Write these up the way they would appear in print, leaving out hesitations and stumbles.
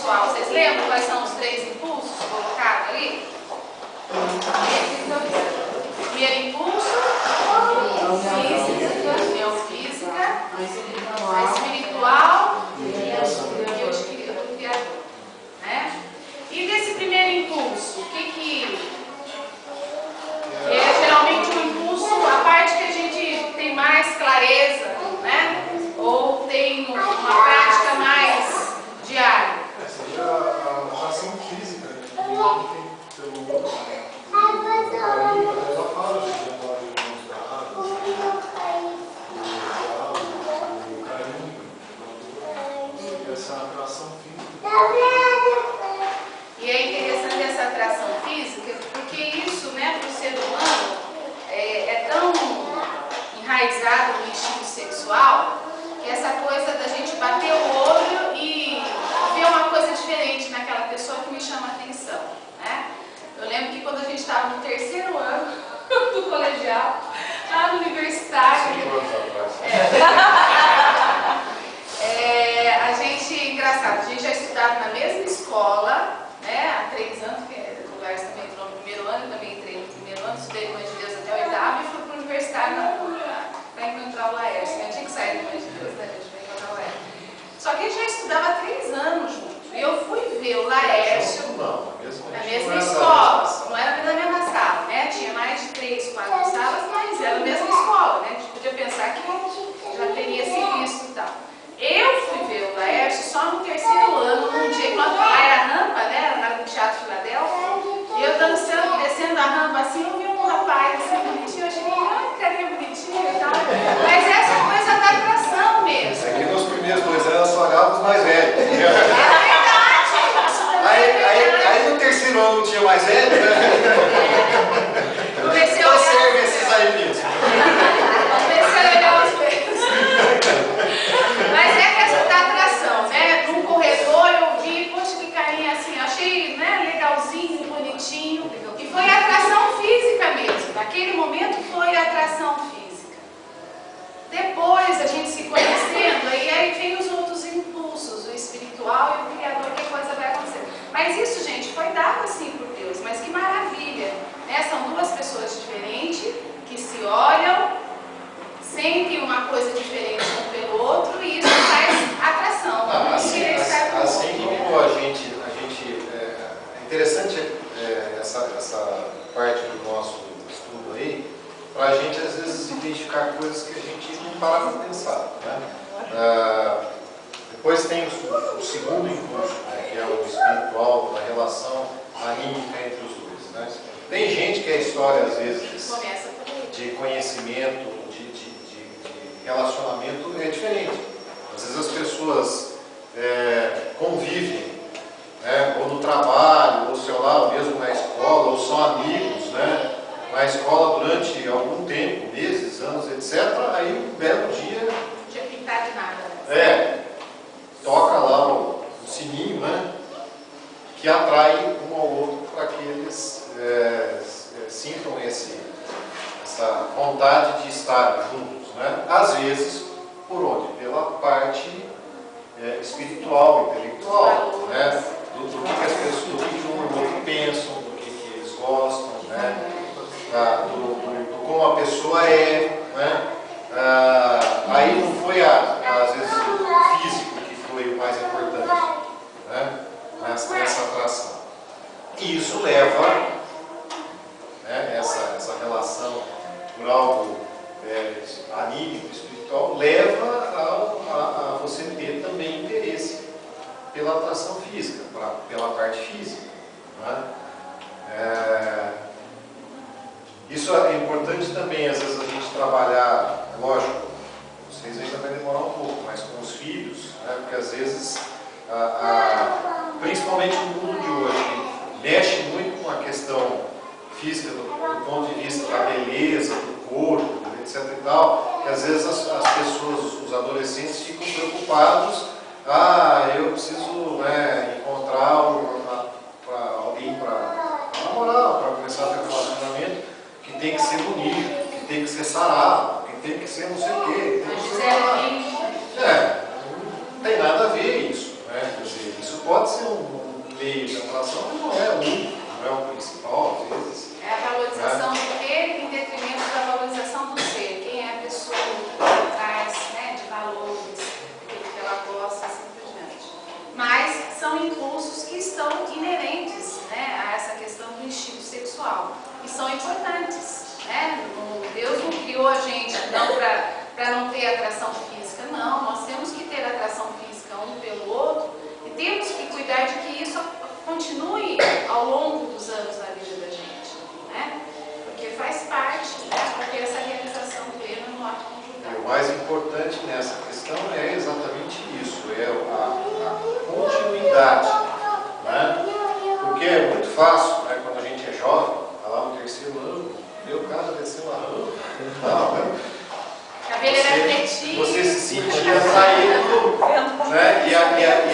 pessoal, vocês lembram quais são os 3 impulsos colocados ali? Primeiro impulso, união física, a espiritual e o criador, né? E desse primeiro impulso, o que é geralmente um impulso, a parte que a gente tem mais clareza, né? Ou tem uma prática mais diária? Seria a ação física, né? Pelo mundo. Ela fala de os dados, o carinho, essa atração física. E é interessante essa atração física, porque isso, né, para o ser humano, é tão enraizado no instinto sexual, que essa coisa da gente bater o olho e ver uma coisa diferente naquela pessoa que me chama a atenção, né? Eu lembro que quando a gente estava no 3º ano do colegial, lá no universitário, 5 anos atrás. a gente, engraçado, a gente já estudava na mesma escola, né, há 3 anos, porque o Lars também entrou no 1º ano, eu também entrei no 1º ano, estudei no Mãe de Deus até o 8º e fui para o universitário para encontrar o Laércio. Eu tinha que sair do Mãe de Deus, né, gente, para encontrar o Laércio. Só que a gente já estudava há 3 anos juntos. E eu fui ver o Laércio na mesma escola, não era na mesma sala, né? Tinha mais de 3, 4 salas, mas era na mesma escola, né? A gente podia pensar que já teria se visto e tal. Eu fui ver o Laércio só no 3º ano, num dia, quando lá era a rampa, né? Lá no Teatro Filadélfia, e eu dançando, descendo a rampa assim, eu vi um rapaz assim bonitinho, eu achei, ai, carinha bonitinho e tal. Mas essa coisa da atração mesmo. Aqui nos primeiros 2 anos só olhava os mais velhos. É verdade, isso também é verdade. Aí no 3º ano não tinha mais velho, né? Comecei a olhar. Serve esses aí mesmo. Comecei a olhar os peitos. Mas é questão da atração, né? Num corredor eu vi, poxa, que carinha assim, achei, né, legalzinho, bonitinho. E foi a atração física mesmo. Naquele momento foi a atração física. Depois a gente se conhecendo, aí vem os outros impulsos, o espiritual e o criador, que a coisa vai acontecer. Mas isso, gente, foi dado assim por Deus. Mas que maravilha, né? São 2 pessoas diferentes que se olham, sentem uma coisa diferente um pelo outro e isso faz atração. Assim como a gente é interessante essa parte do nosso estudo aí, para a gente às vezes identificar coisas que a gente não para para pensar, né? Depois tem o segundo impulso, né, que é o espiritual, a relação anímica entre os 2, né? Tem gente que a história às vezes de conhecimento, de relacionamento é diferente. Às vezes as pessoas convivem, né, ou no trabalho, ou sei lá, mesmo na escola, ou são amigos, né, na escola durante algum tempo, meses, anos, etc. Aí um belo dia... Não tinha pintado de nada, né? Toca lá o sininho, né, que atrai um ao outro para que eles sintam essa vontade de estar juntos, né? Às vezes, por onde? Pela parte espiritual, intelectual, né? Do que as pessoas, do que um e outro pensam, do que eles gostam, né? Do como a pessoa é, né? Aí não foi às vezes o físico que foi o mais importante, né? Nessa atração. E isso leva, né, essa relação por algo anímico, espiritual, leva a você ter também interesse pela atração física, pela parte física, né? Isso é importante também, às vezes a gente trabalhar, lógico, vocês ainda vai demorar um pouco, mas com os filhos, né, porque às vezes, principalmente no mundo de hoje, mexe muito com a questão física do ponto de vista da beleza, do corpo, etc. e tal, que às vezes as pessoas, os adolescentes ficam preocupados, eu preciso, né, encontrar alguém para namorar, para começar a ter um relacionamento que tem que ser bonito, que tem que ser sarado, que tem que ser não sei o quê. Não tem nada a ver isso, né? Quer dizer, isso pode ser um não, nós temos que ter atração física um pelo outro e temos que cuidar de que isso continue ao longo dos anos na vida da gente, né? Porque faz parte, né? Porque essa realização plena no ato conjugal. E o mais importante nessa questão é exatamente isso, é a continuidade, né? Porque é muito fácil, né, quando a gente é jovem, tá lá no terceiro ano, meu cara desceu a rama, não, né? A abelha era pretinha. Você se sentia atraído, né?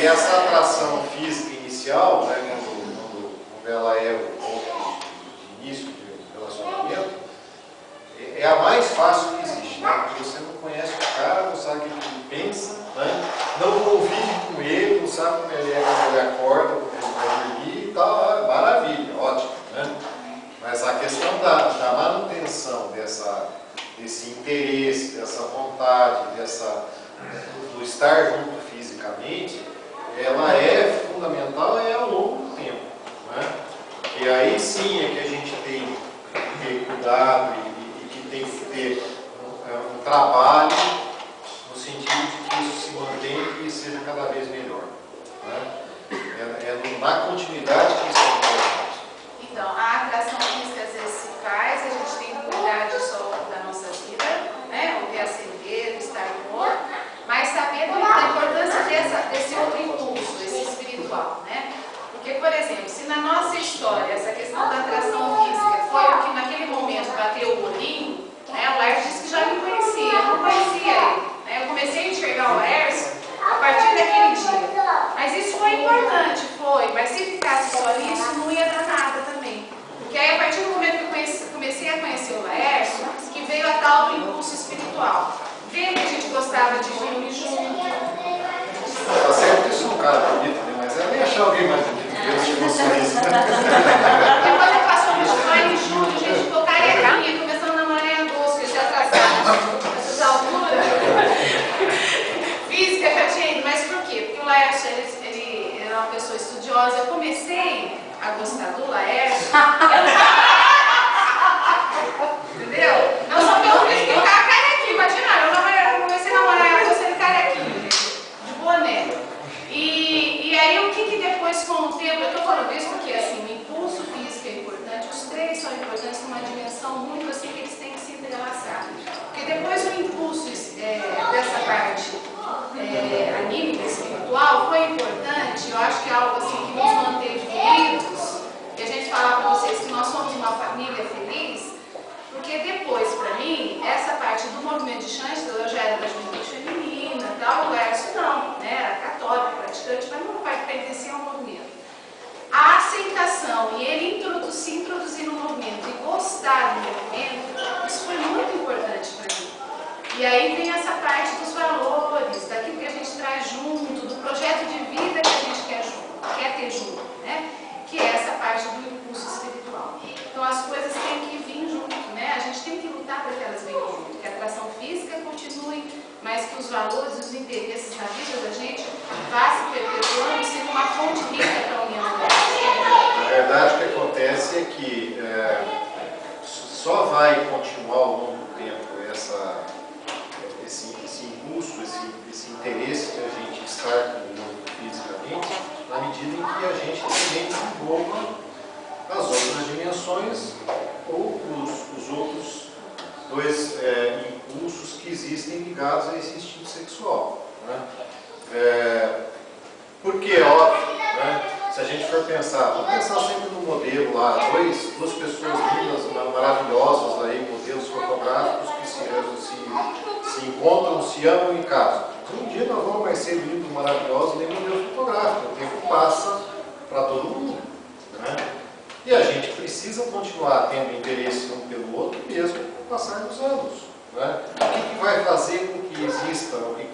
E essa atração física inicial, né, quando ela é o ponto de início de relacionamento, é a mais fácil que existe, né? Porque você não conhece o cara, não sabe o que ele pensa, né? Não convive com ele, não sabe como ele é quando ele acorda, como ele vai dormir e tal, maravilha, ótimo, né? Mas a questão da manutenção desse interesse, dessa vontade, do estar junto fisicamente, ela é fundamental e é ao longo do tempo, né? E aí sim é que a gente tem que ter cuidado e que tem que ter um trabalho no sentido de que isso se mantenha e seja cada vez melhor, né? É na continuidade que isso é importante. Então, a atração física às vezes se faz, a gente tem que cuidar disso ao longo da nossa vida, né? O reacender, o estar no outro, mas saber da importância desse outro impulso, esse espiritual, né? Porque, por exemplo, se na nossa história essa questão da atração física foi o que naquele momento bateu o olhinho, né? O Laércio disse que já me conhecia, eu não conhecia ele, né? Eu comecei a enxergar o Laércio a partir daquele dia. Mas isso foi importante, foi, mas se ficasse só nisso, não ia dar nada também. Porque aí, a partir do momento que eu comecei a conhecer o Laércio, que veio a tal do impulso espiritual. Ver que a gente gostava de filme junto. Tá certo que eu sou um cara bonito, né? Mas é nem achar alguém mais bonito que eu, se fosse isso. Depois eu faço um show em julho, a gente ficou carequinha, começando a namorar em agosto, que eu já atrasado essas alturas. Física já tinha ido, mas por quê? Porque o Laércio, ele era uma pessoa estudiosa. Eu comecei a gostar do Laércio. Entendeu? Não só pelo físico, eu tava carequinha, imagina, eu comecei a namorar em agosto, ele carequinha, de boné. E aí o que depois com o tempo, eu tô falando isso porque assim, o impulso físico é importante, os três são importantes numa dimensão muito assim que eles têm que se entrelaçar. Porque depois o impulso dessa parte anímica, espiritual, foi importante, eu acho que é algo assim que nos manteve unidos, e a gente falar para vocês que nós somos uma família feliz, porque depois, para mim, essa parte do movimento de Chancellor, eu já era da juventude feminina, tal, o Laércio não, né, era católico, praticante, mas não pertencia ao movimento. A aceitação e ele se introduzir no movimento e gostar do movimento, isso foi muito importante para mim. E aí vem essa parte dos valores, daquilo que a gente traz junto, do projeto de vida que a gente quer ter junto, né? Que é essa parte do impulso espiritual. Então as coisas têm que vir junto, né? A gente tem que lutar para que elas venham junto, que a atração física continue, mas que os valores e os interesses na vida da gente vá se perpetuando e sendo uma fonte rica para a união da Na verdade, o que acontece é que só vai continuar ao longo do tempo esse impulso, esse interesse que a gente está com o outro fisicamente, na medida em que a gente também desenvolva as outras dimensões ou os outros dois impulsos que existem ligados a esse instinto sexual, né? Porque, óbvio, né? Se a gente for pensar, vamos pensar sempre no modelo lá, duas pessoas lindas, maravilhosas, aí, modelos fotográficos que se encontram, se amam e casam. Um dia nós vamos mais ser lindos, maravilhosos, nem modelo fotográfico, o tempo passa para todo mundo, né? E a gente precisa continuar tendo interesse um pelo outro mesmo com o passar dos anos, né? O que vai fazer com que exista, o que